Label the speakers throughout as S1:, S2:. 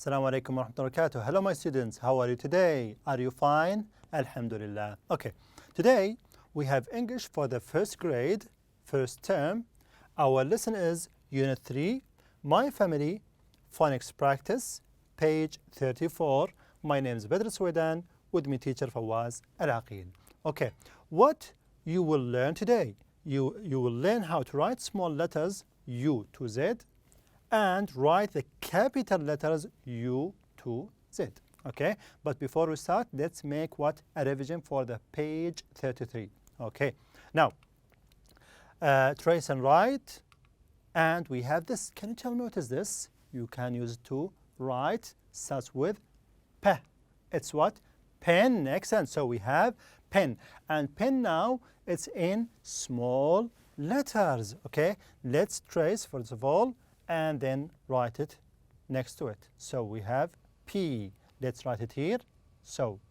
S1: Assalamu alaikum wa rahmatullahi wa barakatuh. Hello my students, how are you today? Are you fine? Alhamdulillah. Okay, today we have English for the first grade, first term. Our lesson is Unit 3, My Family, Phonics Practice, page 34. My name is Badr Swedan, with me teacher Fawaz Al-Aqil. Okay, what you will learn today? You will learn how to write small letters U to Z and write the capital letters U to Z. Okay, but before we start, let's make what? A revision for the page 33. Okay, now trace and write, and we have this. Can you tell me what is this? You can use it to write. Starts with P. It's what? Pen. Excellent. So we have pen, and pen now it's in small letters. Okay, let's trace first of all and then write it next to it. So we have P. Let's write it here. So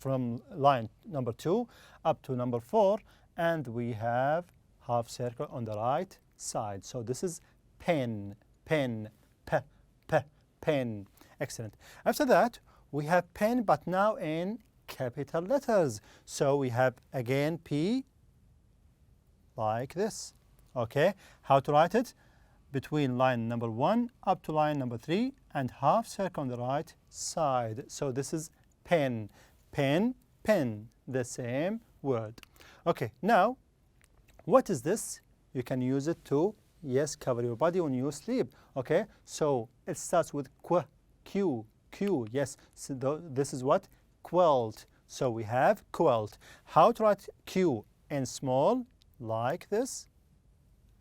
S1: from line number 2 up to number 4, and we have half circle on the right side. So this is pen, pen, p, p, pen. Excellent. After that, we have pen, but now in capital letters. So we have again P like this. Okay, how to write it? Between line number 1 up to line number 3 and half circle on the right side. So this is pen, pen, pen, the same word. Okay, now what is this? You can use it to, yes, cover your body when you sleep. Okay, so it starts with Q, Q, yes, so this is what? Quilt. So we have quilt. How to write Q in small? Like this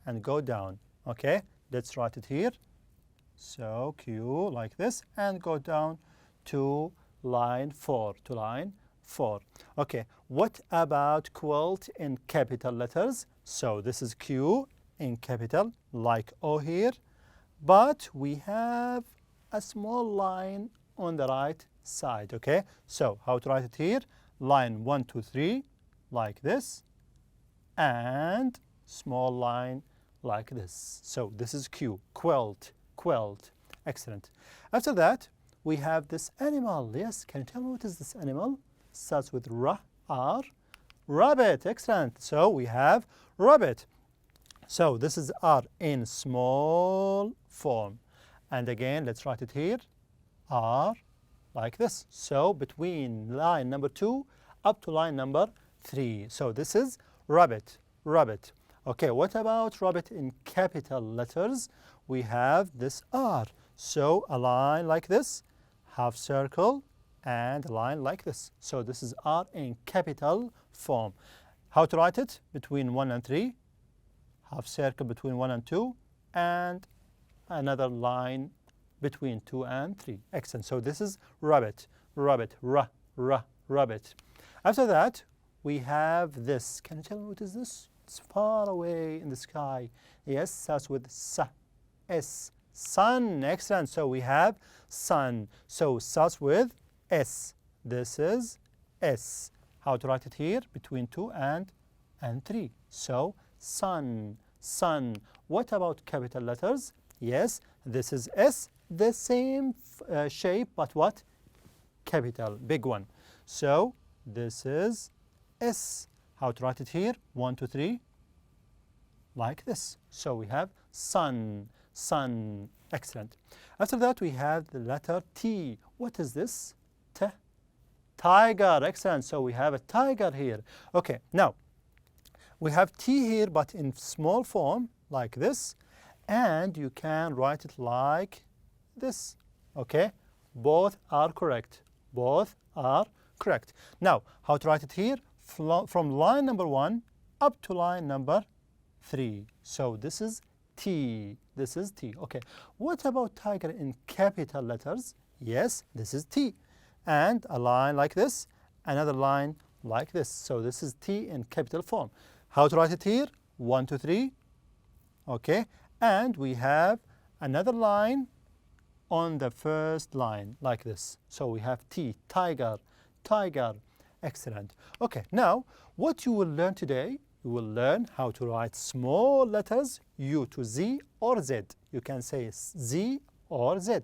S1: and go down. Okay, let's write it here. So Q like this and go down to line 4, to line 4. Okay, what about quilt in capital letters? So this is Q in capital like O here, but we have a small line on the right side. Okay, so how to write it here? Line 1, 2, 3 like this, and small line like this. So this is Q, quilt, quilt. Excellent. After that, we have this animal. Yes, can you tell me what is this animal? Starts with R, rabbit. Excellent. So we have rabbit. So this is R in small form. And again, let's write it here, R like this. So between line number 2 up to line number 3. So this is rabbit, rabbit. Okay, what about rabbit in capital letters? We have this R. So a line like this, half circle, and a line like this. So this is R in capital form. How to write it? Between 1 and 3, half circle between 1 and 2, and another line between 2 and 3. Excellent. So this is rabbit, rabbit, rabbit. After that, we have this. Can you tell me what is this? It's far away in the sky. Yes, starts with S, sun. Excellent. So we have sun. So starts with S. This is S. How to write it here? Between 2 and 3. So sun, sun. What about capital letters? Yes, this is S. The same shape, but what? Capital, big one. So this is S. How to write it here? 1, 2, 3. Like this. So we have sun, sun. Excellent. After that, we have the letter T. What is this? T. Tiger. Excellent. So we have a tiger here. Okay, now we have T here, but in small form, like this. And you can write it like this. Okay, both are correct. Both are correct. Now, how to write it here? From line number 1 up to line number 3. So this is T. This is T. Okay. What about tiger in capital letters? Yes, this is T. And a line like this, another line like this. So this is T in capital form. How to write it here? 1, 2, 3. Okay. And we have another line on the first line like this. So we have T, tiger, tiger. Excellent. Okay, now what you will learn today, you will learn how to write small letters U to Z or Z. You can say Z or Z.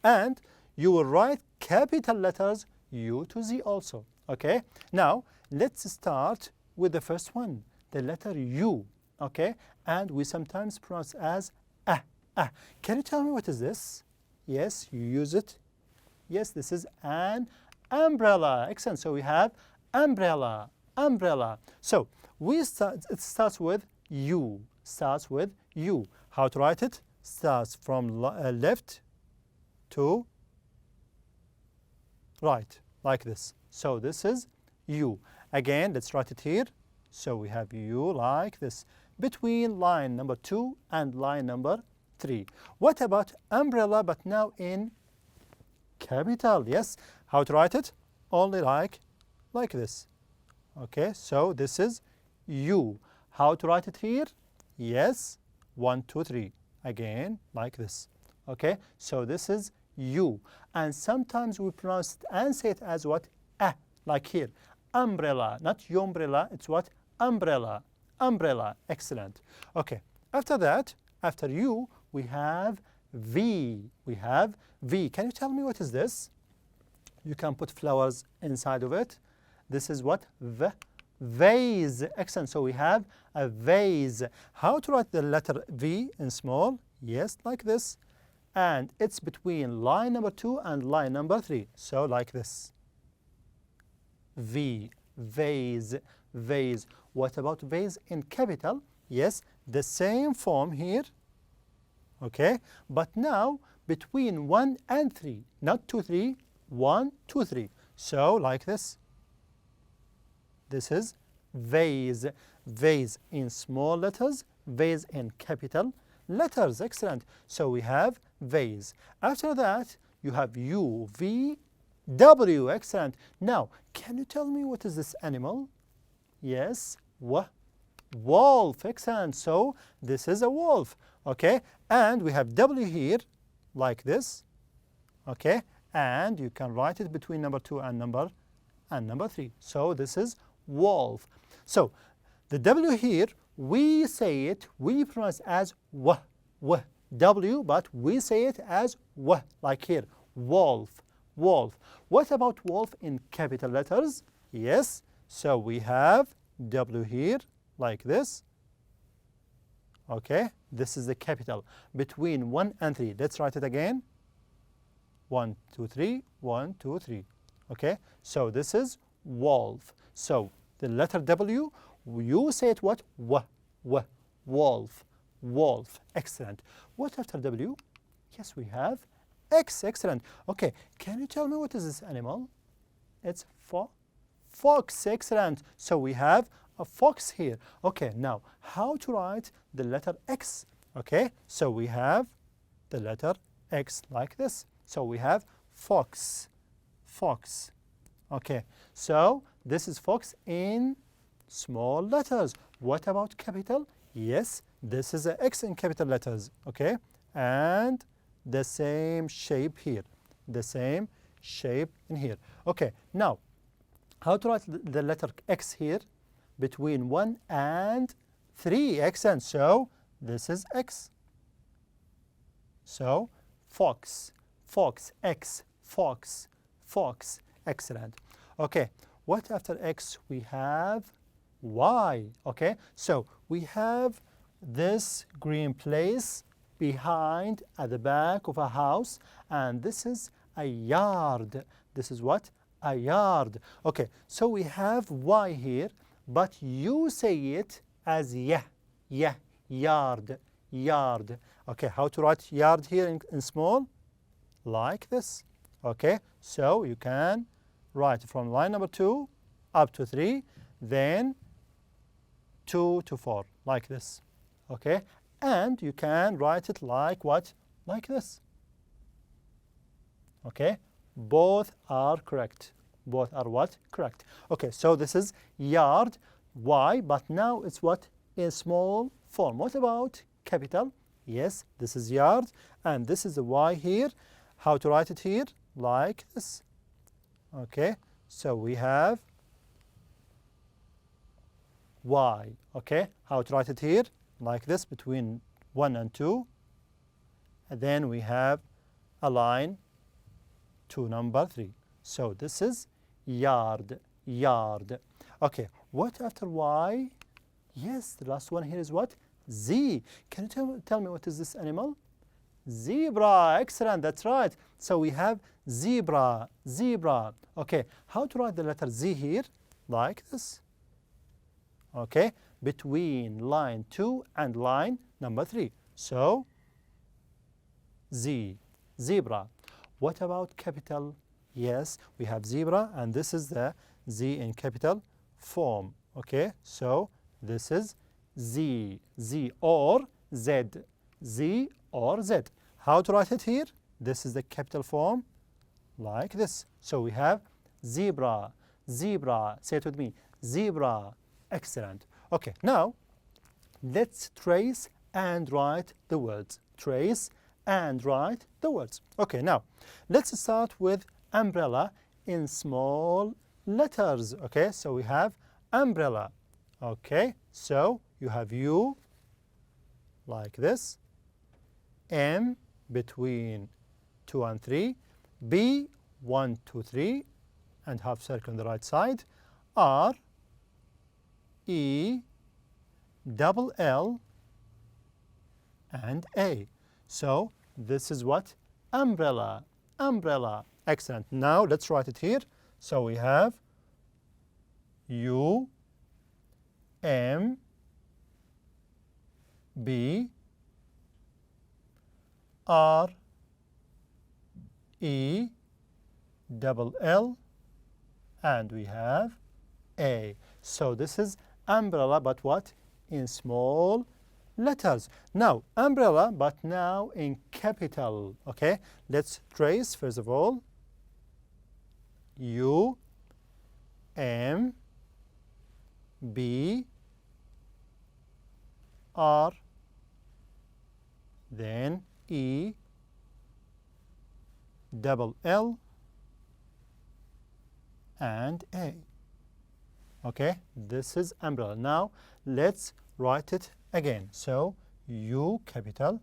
S1: And you will write capital letters U to Z also. Okay, now let's start with the first one, the letter U. Okay, and we sometimes pronounce as ah, ah. Can you tell me what is this? Yes, you use it. Yes, this is an umbrella. Excellent. So we have umbrella, umbrella. So it starts with U. Starts with U. How to write it? Starts from left to right, like this. So this is U. Again, let's write it here. So we have U like this, between line number 2 and line number 3. What about umbrella, but now in capital? Yes. How to write it? Only like this. Okay, so this is U. How to write it here? Yes, 1, 2, 3. Again, like this. Okay, so this is U. And sometimes we pronounce it and say it as what? Ah, like here. Umbrella, not umbrella, it's what? Umbrella, umbrella. Excellent. Okay, after that, after U, we have V. We have V. Can you tell me what is this? You can put flowers inside of it. This is what? Vase. Excellent. So we have a vase. How to write the letter V in small? Yes, like this. And it's between line number 2 and line number 3. So like this. V. Vase. Vase. What about vase in capital? Yes, the same form here. Okay, but now between 1 and 3, not 2, 3, 1, 2, 3. So like this. This is vase. Vase in small letters, vase in capital letters. Excellent. So we have vase. After that, you have U, V, W. Excellent. Now, can you tell me what is this animal? Yes, wolf. Excellent. So this is a wolf. Okay, and we have W here, like this. Okay, and you can write it between number 2 and number 3. So this is wolf. So the W here, we say it, we pronounce as W, but we say it as like here, wolf, wolf. What about wolf in capital letters? Yes, so we have W here, like this. Okay, this is the capital, between 1 and 3. Let's write it again. 1, 2, 3, 1, 2, 3. Okay, so this is wolf. So the letter W, you say it what? Wolf, wolf. Excellent. What after W? Yes, we have X. Excellent. Okay, can you tell me what is this animal? It's fox. Excellent. So we have a fox here. Okay, now how to write the letter X? Okay, so we have the letter X like this. So we have fox, fox. Okay, so this is fox in small letters. What about capital? Yes, this is an X in capital letters. Okay, and the same shape here, the same shape in here. Okay, now how to write the letter X here? Between 1 and 3. Excellent. So this is X. So fox, fox, X, fox, fox. Excellent. Okay, what after X? We have Y. Okay, so we have this green place behind at the back of a house, and this is a yard. This is what? A yard. Okay, so we have Y here, but you say it as yard, yard. Okay, how to write yard here in small? Like this. Okay, so you can write from line number 2 up to 3, then 2 to 4, like this. Okay, and you can write it like what? Like this. Okay, both are correct. Both are what? Correct. Okay, so this is yard, Y, but now it's what? In small form. What about capital? Yes, this is yard, and this is the Y here. How to write it here? Like this. Okay, so we have Y. Okay, how to write it here? Like this, between 1 and 2. And then we have a line to number 3. So this is yard, yard. Okay, what after Y? Yes, the last one here is what? Z. Can you tell me what is this animal? Zebra. Excellent, that's right. So we have zebra, zebra. Okay, how to write the letter Z here? Like this. Okay, between line 2 and line number 3. So Z, zebra. What about capital? Yes, we have zebra, and this is the Z in capital form. Okay, so this is Z, Z or Z, Z or Z. How to write it here? This is the capital form, like this. So we have zebra, zebra. Say it with me, zebra. Excellent. Okay, now let's trace and write the words. Trace and write the words. Okay, now let's start with umbrella in small letters. Okay, so we have umbrella. Okay, so you have U like this, M between 2 and 3, B 1, 2, 3, and half circle on the right side, R, E, double L, and A. So this is what? Umbrella, umbrella. Excellent. Now let's write it here. So we have U, M, B, R, E, double L, and we have A. So this is umbrella, but what? In small letters. Now umbrella, but now in capital. Okay, let's trace first of all. U, M, B, R, then E, double L, and A. Okay, this is umbrella. Now let's write it again. So U capital,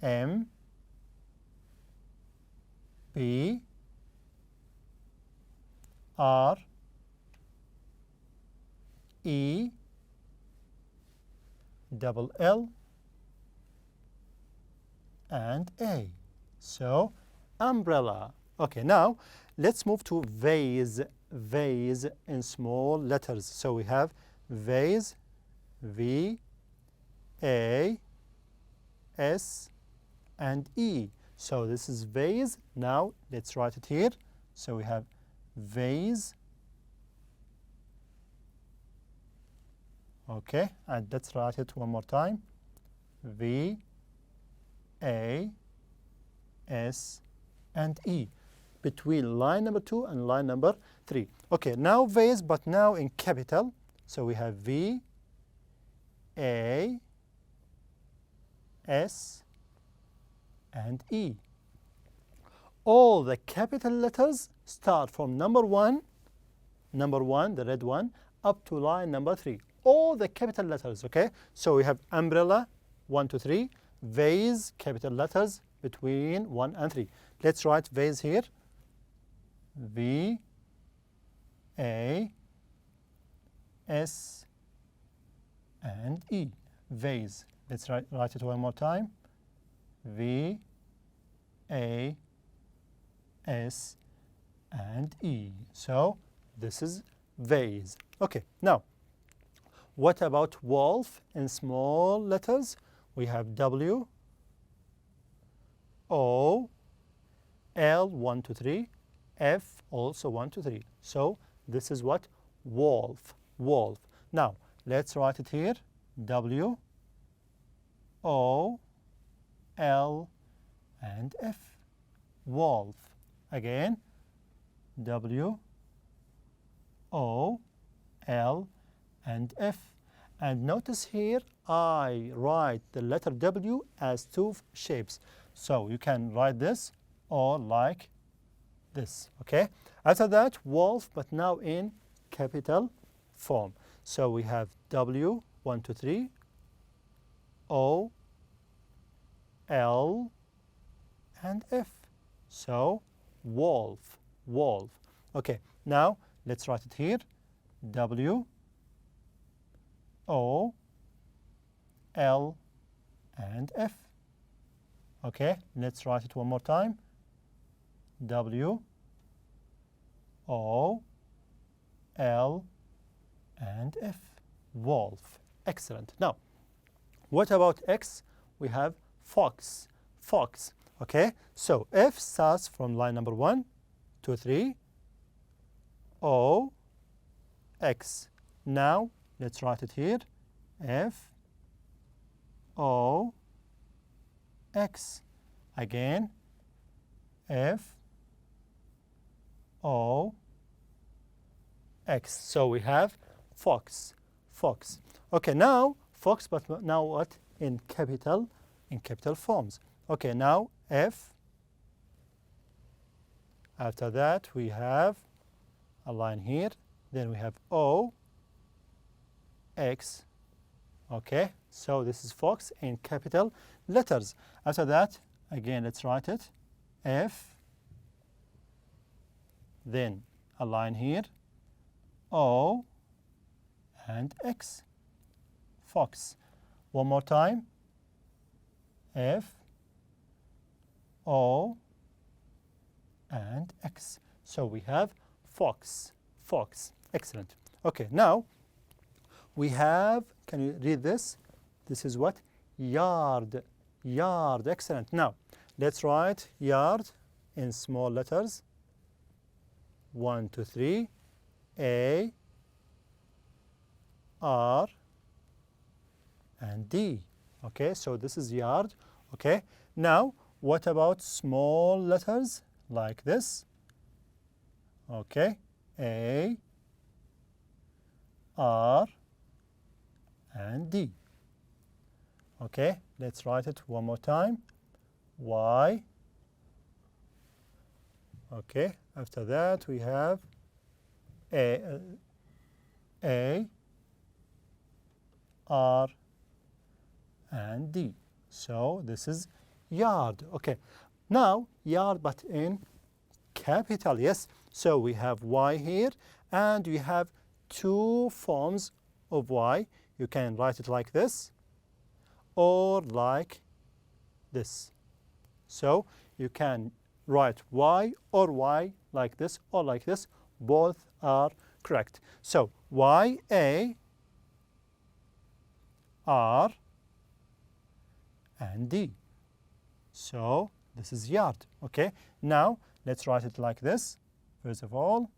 S1: M, B, R, E, double L, and A. So umbrella. Okay, now let's move to vase. Vase in small letters. So we have vase, V, A, S, and E. So this is vase. Now let's write it here. So we have vase. Okay, and let's write it one more time. V, A, S, and E. Between line number 2 and line number 3. Okay, now vase, but now in capital. So we have V, A, S, and E. All the capital letters start from number 1, the red one, up to line number 3. All the capital letters, okay? So we have umbrella, 1, 2, 3, vase, capital letters between 1 and 3. Let's write vase here. V, A, S, and E. Vase. Let's write it one more time. V, A, S, and E. So this is vase. Okay, now what about wolf in small letters? We have W, O, L, 1, 2, 3, F, also 1, 2, 3. So this is what? Wolf, wolf. Now let's write it here. W, O, L, and F. Wolf. Again, W, O, L, and F. And notice here I write the letter W as 2 shapes. So you can write this or like this, okay? After that, wolf, but now in capital form. So we have W, 1, 2, 3, O, L, and F. So wolf, wolf. Okay, now let's write it here. W O L and F. Okay, let's write it one more time. W O L and F. Wolf. Excellent. Now, what about X? We have fox, fox. Okay, so F starts from line number 1, 2, 3. O, X. Now, let's write it here. F, O, X. Again, F, O, X. So we have fox, fox. Okay, now fox, but now what? In capital forms. Okay, now F. After that, we have a line here. Then we have O, X. Okay, so this is fox in capital letters. After that, again, let's write it. F. Then a line here. O and X. Fox. One more time. F, O, and X. So we have fox, fox. Excellent. Okay, now we have, can you read this? This is what? Yard, yard. Excellent. Now, let's write yard in small letters. 1, 2, 3. A, R, and D. Okay, so this is yard. Okay, now what about small letters like this? Okay, A, R, and D. Okay, let's write it one more time. Y. Okay, after that we have A, R, and D. So this is yard. Okay, now yard but in capital, yes. So we have Y here and we have two forms of Y. You can write it like this or like this. So you can write Y or Y like this or like this. Both are correct. So Y, A, R, and D. So this is yard. Okay, now let's write it like this. First of all,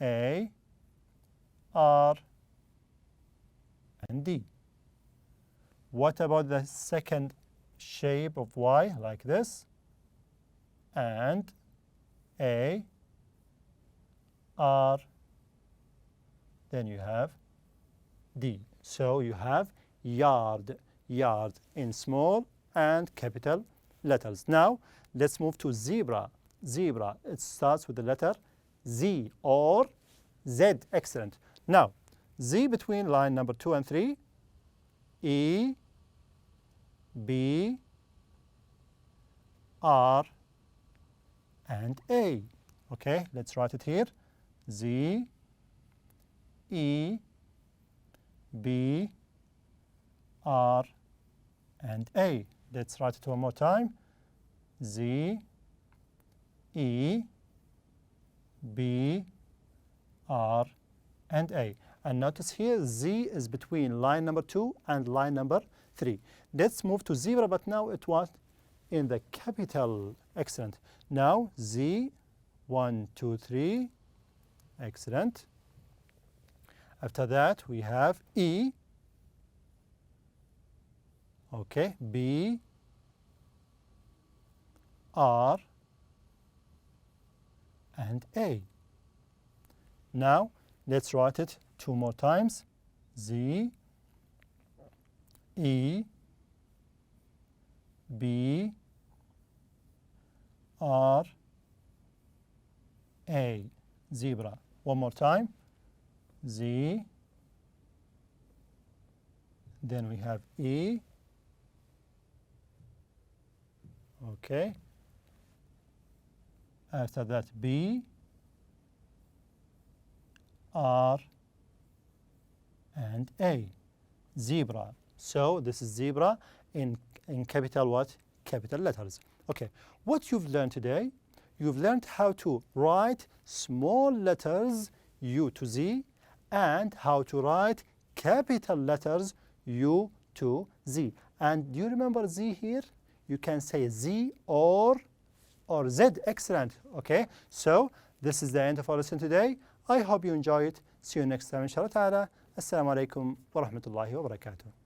S1: A, R, and D. What about the second shape of Y like this? And A, R, then you have D. So you have yard, yard in small and capital letters. Now let's move to zebra. Zebra, it starts with the letter Z or Z. Excellent. Now Z between line number 2 and 3, E, B, R, and A. Okay, let's write it here. Z, E, B, R, and A. Let's write it one more time. Z, E, B, R, and A. And notice here Z is between line number 2 and line number 3. Let's move to zebra, but now it was in the capital. Excellent. Now Z, 1, 2, 3. Excellent. After that we have E. Okay, B, R, and A. Now let's write it two more times. Z, E, B, R, A. Zebra. One more time. Z, then we have E. Okay. After that, B, R, and A. Zebra. So this is zebra in capital what? Capital letters. Okay. What you've learned today? You've learned how to write small letters U to Z and how to write capital letters U to Z. And do you remember Z here? You can say Z or Z. Excellent. Okay. So this is the end of our lesson today. I hope you enjoy it. See you next time, inshallah ta'ala. Assalamu alaikum wa rahmatullahi wa barakatuh.